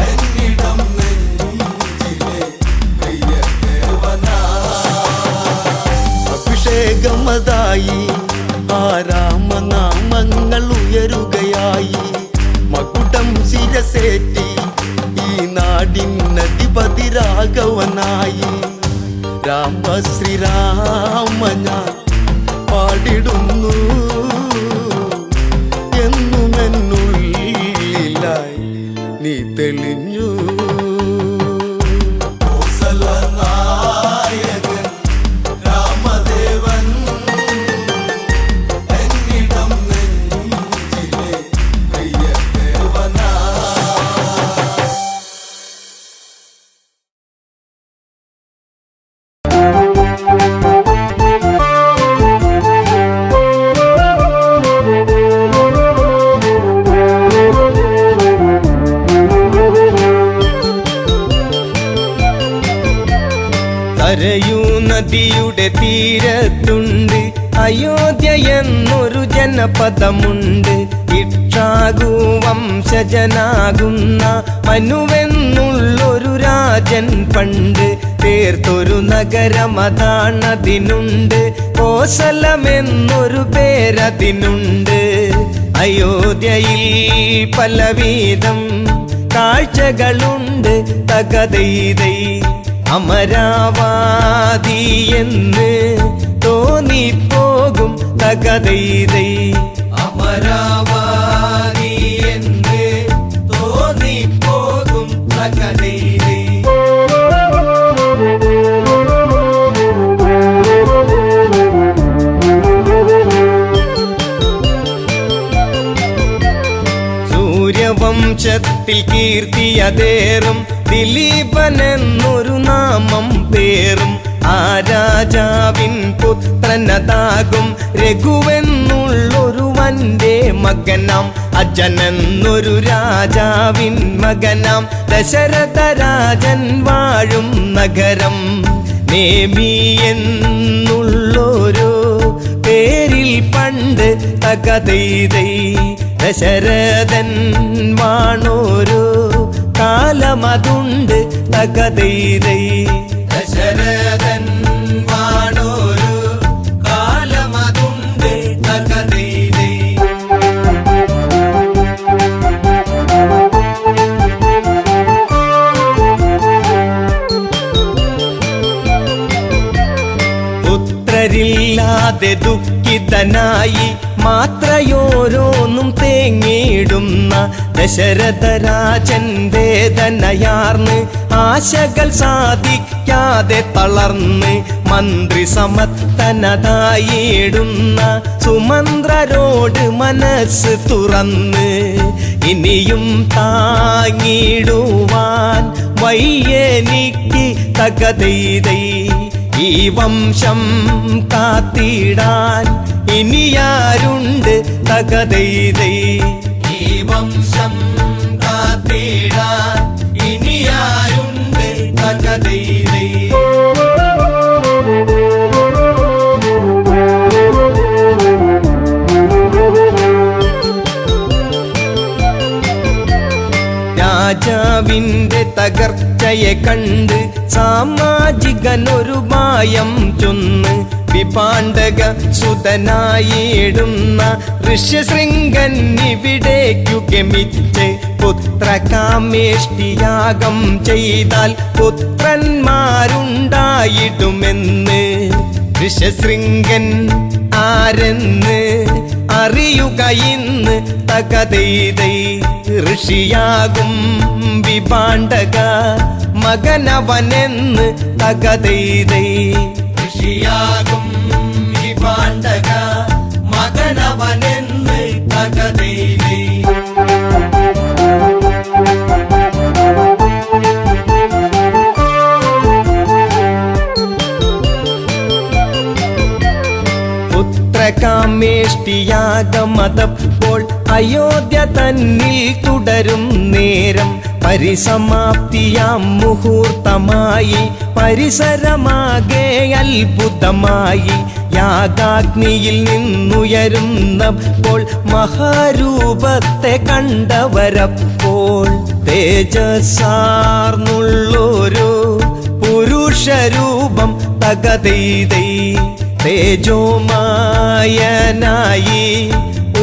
എന്നിടം നെഞ്ചിലെ പ്രിയദേവനാ അഭിഷേകമതായി ആ രാമനാമങ്ങൾ ഉയരുകയായി മകുടം ശിരസേറ്റി ഈ നാടിനധിപതി രാഘവനായി രാമ ശ്രീരാമ ഞാൻ പാടിടുന്നു എന്നുമെന്നുള്ളിലായി നീ തെളിഞ്ഞു നായകൻ രാമദേവൻ എന്നിടം നെഞ്ചിലെ പ്രിയദേവനാ കരയൂ നദിയുടെ തീരത്തുണ്ട് അയോധ്യ എന്നൊരു ജനപദമുണ്ട് ഇക്ഷാകു വംശജനാകുന്ന മനുവെന്നുള്ളൊരു രാജൻ പണ്ട് തീർത്തൊരു നഗരമതാണതിനുണ്ട് കോസലമെന്നൊരു പേരതിനുണ്ട് അയോധ്യയിൽ പലവിധം കാഴ്ചകളുണ്ട് തകതൈതൈ അമരാവാതി എന്ന് തോന്നിപ്പോകും തകതൈതൈ അമരാവാതി എന്ന് തോന്നിപ്പോകും തകതൈതൈ സൂര്യവംശത്തിൽ കീർത്തിയതേറും ദിലീപനെന്നൊരു നാമം പേറും ആ രാജാവിൻ പുത്രനതാകും രഘുവെന്നുള്ളൊരുവന്റെ മകനാം അജനെന്നൊരു രാജാവിൻ മകനാം ദശരഥ രാജൻ വാഴും നഗരം നേമി എന്നുള്ളൊരു പേരിൽ പണ്ട് തകതൈതൈ ദശരഥൻ വാണോരു കാലമതുണ്ട് തകതൈതൈ ദശരഥൻ വാണോരു കാലമതുണ്ട് തകതൈതൈ പുത്രരില്ലാതെ ദുഃഖിതനായി മാത്രയോരോന്നും തേങ്ങിടുന്ന ദശരഥരാജൻ വേദനയാർന്ന് ആശകൾ സാധിക്കാതെ തളർന്ന് മന്ത്രി സമത്തനതായിടുന്ന സുമന്ത്രരോട് മനസ്സ് തുറന്ന് ഇനിയും താങ്ങിടുവാൻ വയ്യെനിക്ക് തകതൈതൈ ഈ വംശം കാത്തിടാൻ ഇനിയാരുണ്ട് തകതൈതൈ ഈ വംശം കാത്തിടാൻ ഇനിയാരുണ്ട് തകതൈതൈ രാജാവിന്റെ തകർച്ചയെ കണ്ട് സാമാജികനൊരു മായം ചൊന്ന് വിപാണ്ഡക സുതനായിടുന്ന ഋഷ്യശൃംഗൻ ഇവിടേക്കു ഗമിച്ച് പുത്രകാമേഷ്ടിയാഗം ചെയ്താൽ പുത്രന്മാരുണ്ടായിടുമെന്ന് ഋഷ്യശൃംഗൻ ആരെന്ന് അറിയുക ഇന്ന് തകതൈതൈ ഋഷിയാകും വിപാണ്ഡക മകനവനെന്ന് തകതൈതൈ ഋഷിയാകും വിപാണ്ഡക മകനവനെന്ന് തകതൈതൈ പുത്രകാമേഷ്ടിയാഗമതപ്പോൾ അയോധ്യ തന്നിൽ തുടരും നേരം പരിസമാപ്തിയാം മുഹൂർത്തമായി പരിസരമാകെ അത്ഭുതമായി യാഗാഗ്നിയിൽ നിന്നുയരുന്നപ്പോൾ മഹാരൂപത്തെ കണ്ടവരപ്പോൾ തേജസ്സാർന്നുള്ളൊരു പുരുഷരൂപം തകതൈതൈ തേജോമായനായി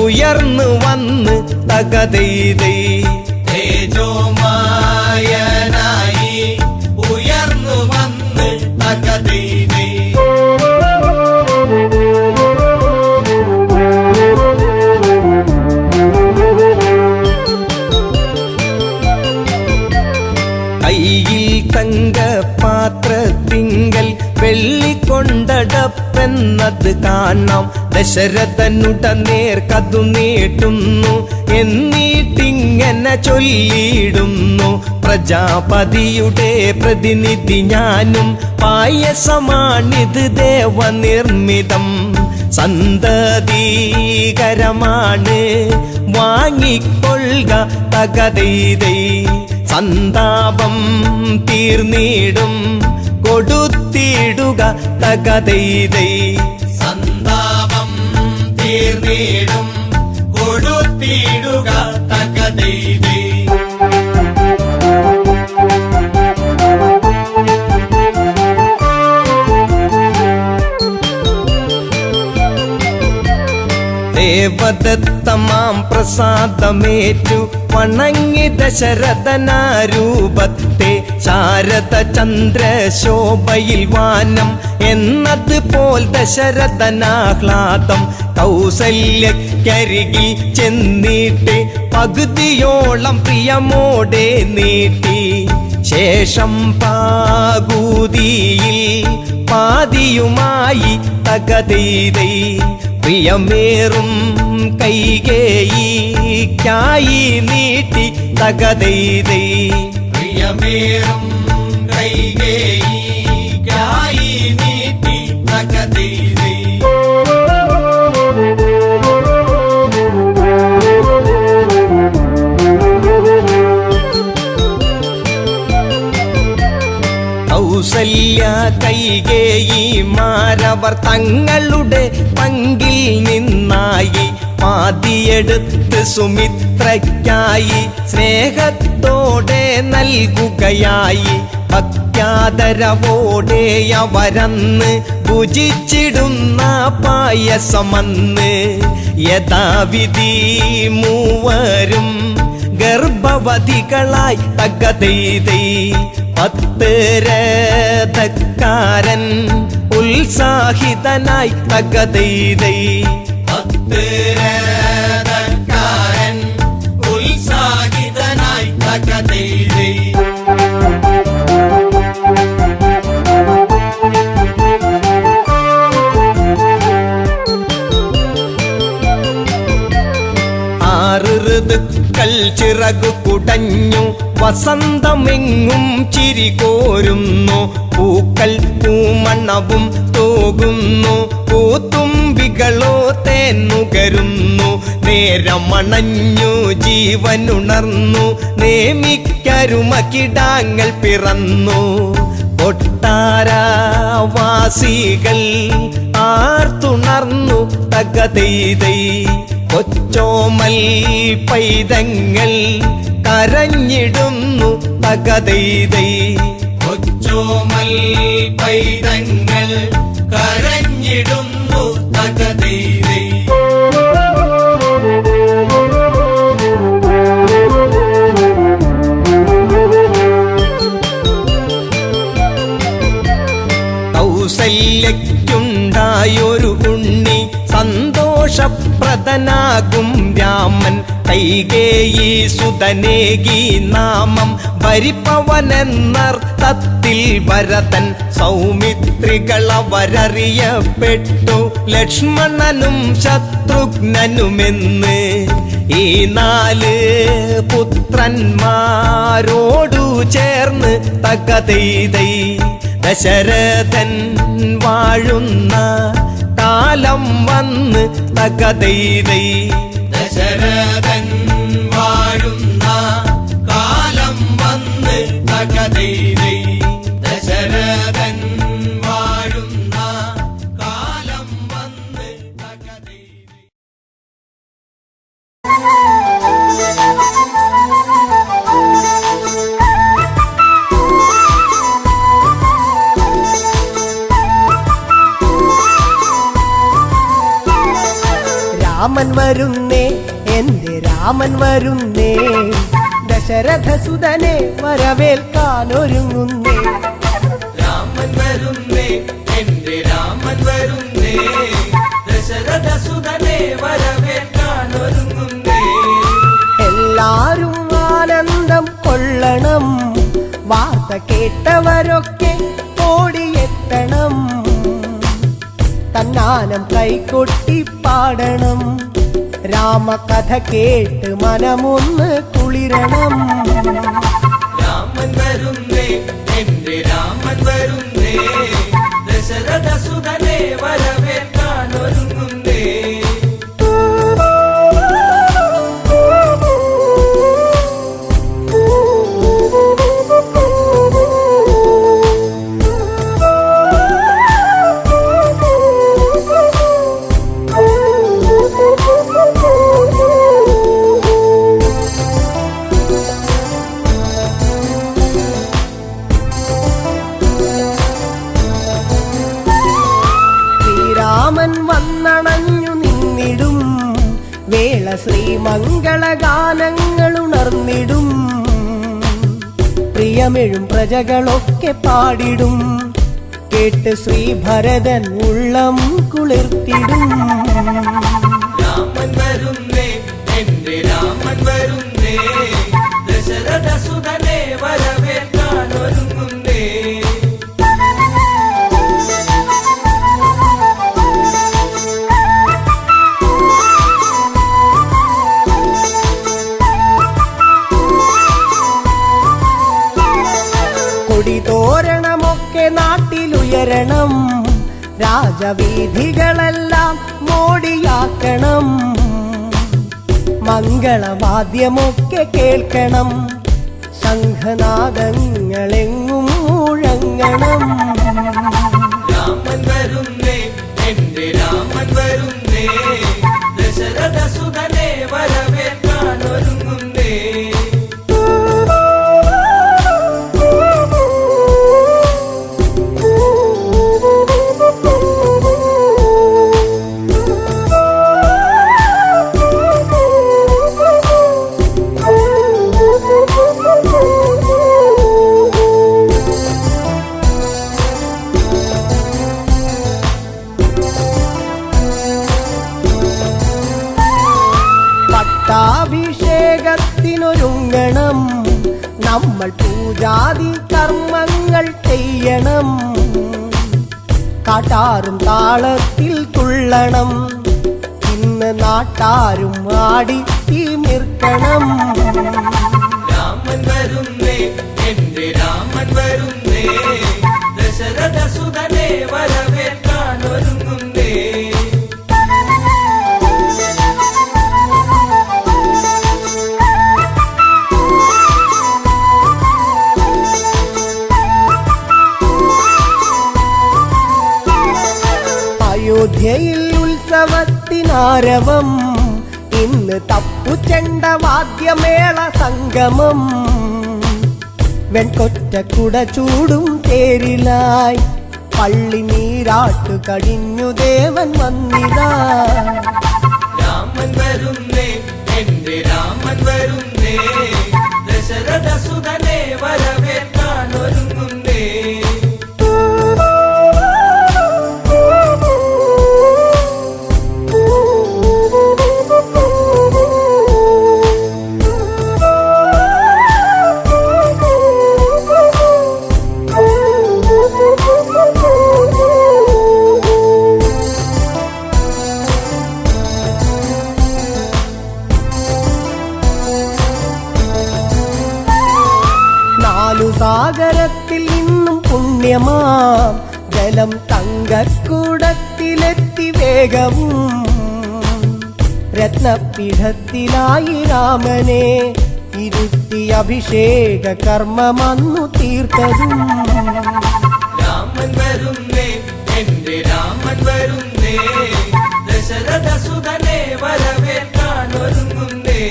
ഉയർന്നു വന്ന് തകതൈതൈ തേജോമായനായി ഉയർന്നു വന്ന് തകതൈതൈ കയ്യിൽ തങ്കപാത്രത്തിങ്കൽ വെള്ളിക്കൊണ്ടടപ്പെന്നത് കാണാം ദശരഥനുടനേർ കതു നീട്ടുന്നു എന്നിട്ടിങ്ങനെ ചൊല്ലിയിടുന്നു പ്രജാപതിയുടെ പ്രതിനിധി ഞാനും പായസമാണിത് ദേവനിർമ്മിതം സന്തതീകരമാണ് വാങ്ങിക്കൊള്ളുക തകതൈതൈ സന്താപം തീർന്നിടും കൊടുത്തിടുക തകതൈതൈ സന്താപം തീർന്നിടും കൊടുത്തിടുക തകതൈതൈ ദേവദത്തമാം പ്രസാദമേറ്റു വണങ്ങി ദശരഥനാരൂപത്തെ ശാരദ ചന്ദ്രശോഭയിൽ വാനം എന്നതുപോൽ ദശരഥനാഹ്ലാദം കൗസല്യക്കരികിൽ ചെന്നിട്ട് പകുതിയോളം പ്രിയമോടെ നീട്ടി ശേഷം പാകൂതിയിൽ പാതിയുമായി തകതൈതൈ പ്രിയമേറും കൈകേയിക്കായി നീട്ടി തകതൈതൈ പ്രിയമേറും കൈകേയിക്കായി നീട്ടി തകതൈതൈ കൈകേയിമാരവർ തങ്ങളുടെ പങ്കിൽ നിന്നായി പാതിയെടുത്ത് സുമിത്രയ്ക്കായി സ്നേഹത്തോടെ നൽകുകയായി. ഭക്ത്യാദരവോടെ അവരന്ന് ഭുജിച്ചിടുന്ന പായസമന്ന് യഥാവിധി മൂവരും ഗർഭവതികളായി തകതൈതൈ. 10 രഥക്കാരൻ ഉത്സാഹിതനായി തകതൈതൈ. 10 രഥക്കാരൻ ഉത്സാഹിതനായി തകതൈതൈ. ഋതുക്കൾ ചിറകു കുടഞ്ഞു വസന്തമെങ്ങും ചിരി കോരുന്നു. പൂക്കൾ പൂമണവും തൂകുന്നു. പൂത്തുമ്പികളോ തേന്നുകരുന്നു. നേരമണഞ്ഞു ജീവനുണർന്നു. നേമിക്കരുമകിടാങ്ങൾ പിറന്നു. കൊട്ടാരവാസികൾ ആർത്തുണർന്നു തകതൈതൈ. കൊച്ചോമൽ പൈതങ്ങൾ കരഞ്ഞിടുന്നു തകതൈതൈ. കൊച്ചോമൽ പൈതങ്ങൾ കരഞ്ഞിടുന്നു തകതൈതൈ. കൗസല്യയ്ക്കുണ്ടായൊരു ഉണ്ണി സന്തോഷപ്രദനാകും രാമൻ. കൈകേയി സുതനേകി നാമം ഭരിപ്പവനെന്നർത്ഥത്തിൽ ഭരതൻ. സൗമിത്രികളവരറിയപ്പെട്ടു ലക്ഷ്മണനും ശത്രുഘ്നനുമെന്ന്. ഈ 4 പുത്രന്മാരോടു ചേർന്ന് തകതൈതൈ. ദശരഥൻ വാഴുന്ന കാലം വന്ന് തകതൈതൈ. ദശരഥൻ വാഴുന്ന കാലം വന്ന് തകതൈതൈ. ദശരഥൻ വാഴുന്ന കാലം വന്ന് തകതൈതൈ. രാമൻ വരുന്നേ, എന്റെ രാമൻ വരുന്നേ, ദശരഥസുതനെ വരവേൽക്കാനൊരുങ്ങുന്നേ. രാമൻ വരുന്നേ, എന്റെ രാമൻ വരുന്നേ, ദശരഥസുതനെ വരവേൽക്കാനൊരുങ്ങുന്നേ. എല്ലാരും ആനന്ദം കൊള്ളണം, വാർത്ത കേട്ടവരൊക്കെ ഓടിയെത്തണം. തന്നാനം കൈകൊട്ടി പാടണം, രാമകഥ കേട്ട് മനമൊന്ന് കുളിരണം. രാമൻ വരുന്നേ, എന്റെ രാമൻ വരുന്നേ, ദശരഥസുതനെ വരവേൽക്കാനൊരുങ്ങുന്നേ. വന്നണഞ്ഞു നിന്നിടും വേള ശ്രീമംഗളഗാനങ്ങൾ ഉണർന്നിടും. പ്രിയമെഴും പ്രജകളൊക്കെ പാടിടും, കേട്ട് ശ്രീഭരതൻ ഉള്ളം കുളിർത്തിടും. രാമൻ വരുന്നേ, എന്റെ രാമൻ വരുന്നേ, ദശരഥസുതനെ വരവേൽക്കാനൊരുങ്ങുന്നേ. കൊടിതോരണമൊക്കെ നാട്ടിലുയരണം, രാജവീഥികളെല്ലാം മോടിയാക്കണം. മംഗളവാദ്യമൊക്കെ കേൾക്കണം, ശംഖനാദങ്ങളെങ്ങും മുഴങ്ങണം. നമ്മൾ പൂജാതി കർമ്മങ്ങൾ ചെയ്യണം, കാട്ടാറും താളത്തിൽ തുള്ളണം, ഇന്ന് നാട്ടാരും ആടി തിമിർക്കണം. രാമൻ വരുന്നേ, എന്റെ രാമൻ വരുന്നേ, ദശരഥ സുതനെ വരവേൽക്കാൻ ഒരുങ്ങുന്നേ. അയോധ്യയിൽ ഉത്സവത്തിനാരവം, ഇന്ന് തപ്പുചെണ്ട വാദ്യമേള സംഗമം. വെൺകൊറ്റ കുട ചൂടും തേരിലായി പള്ളി നീരാട്ടു കഴിഞ്ഞു ദേവൻ വന്നിതാ. രാമൻ വരുന്നേ, എന്റെ രാമൻ വരുന്നേ, ദശരഥ സുതനെ വരവേൽക്കാൻ ഒരുങ്ങുന്നേ. സാഗരത്തിൽ നിന്നും പുണ്യമാം ജലം തങ്കക്കൂടത്തിലെത്തി വേഗവും, രത്നപീഠത്തിലായി രാമനെ ഇരുത്തി അഭിഷേക കർമ്മമന്നു തീർത്തതും. രാമൻ വരുന്നേ, എന്റെ രാമൻ വരുന്നേ, ദശരഥ സുതനെ വരവേൽക്കാൻ ഒരുങ്ങുന്നേ.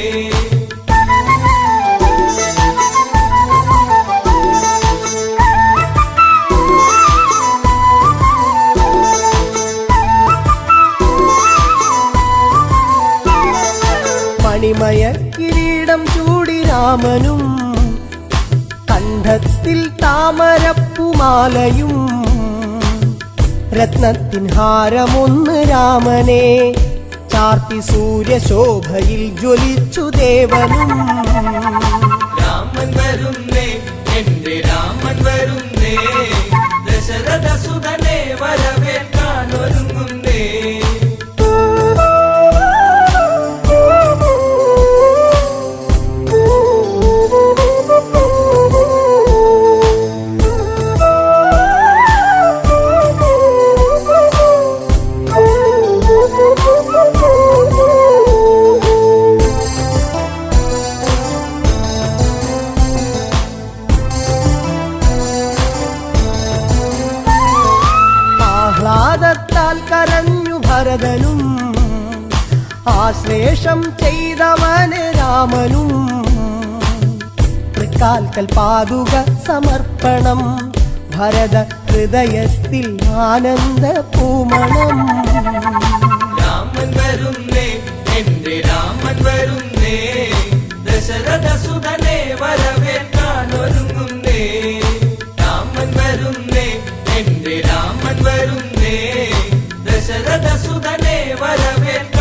മണിമയ കിരീടം ചൂടി രാമനും, കണ്ഠത്തിൽ താമരപ്പുമാലയും, രത്നത്തിൻ ഹാരമൊന്ന് രാമനെ ചാർത്തി സൂര്യശോഭയിൽ ജ്വലിച്ചു ദേവനും. രാമൻ വരുന്നേ, എന്റെ രാമൻ വരുന്നേ, ദശരഥ സുതനെ വരവേൽക്കാൻ ഒരുങ്ങുന്നേ. ആഹ്ലാദത്താൽ കരഞ്ഞു ഭരതനും, ആശ്ലേഷം ചെയ്തവന് രാമനും, തൃക്കാൽക്കൽ പാതുക സമർപ്പണം, ഭരത ഹൃദയത്തിൽ ആനന്ദ പൂമണം. രാമൻ വരുന്നേ, എന്റെ രാമൻ വരുന്നേ, ദശരഥ സുതനെ വരവേൽക്കാൻ ഒരുങ്ങുന്നേ. രാമൻ വരുന്നേ, എന്റെ രാമൻ വരുന്നേ, ദശരഥ സുതനെ വരവേൽക്കാൻ